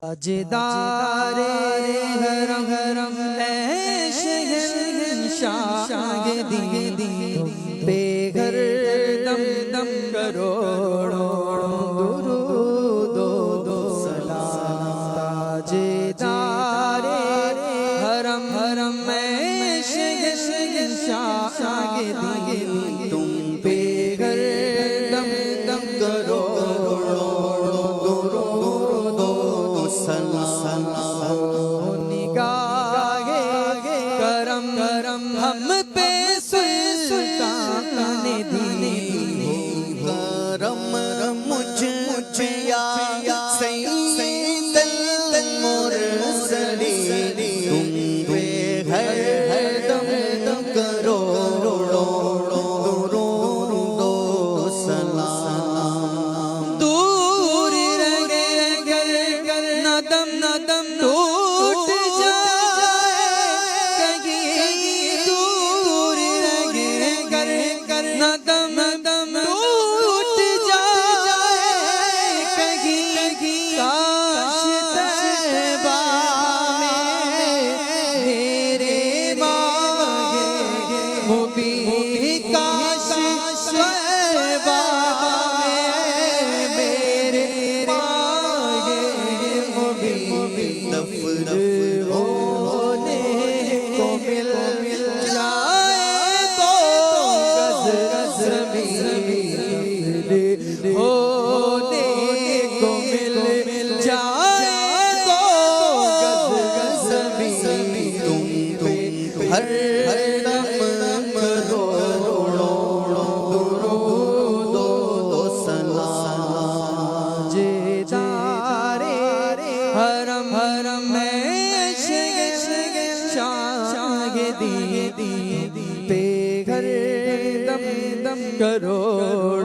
ताजदारे हरम हरम शहंशाह दी बेघर दम दम करोड़ों दुरूदो दो सलाम। ताजदारे हरम हरम शहंशाह दी तुम बेघर दम दम करोड़ों निगाहे करम करम हम पे सुल्तान ने दी करम मुझ या सैयद मुरसली तुम पे हर दम दम करोड़ों सलाम। दूर रहे नदम नदम टूट जाए कहीं, दूर रहे नदम नदम टूट जाए कहीं, काश तैबा में मेरे मांगे मुबी, काश तैबा में मेरे मांगे मुबी दफन होने को मिल जाए तो गज ज़मीन होने को मिल जाए तो गज ज़मीन तुम हर दम करोड़ों दुरूदो सलाम। ताजदारे हरम हरम शहंशाह दी बेघर दम दम करोड़ों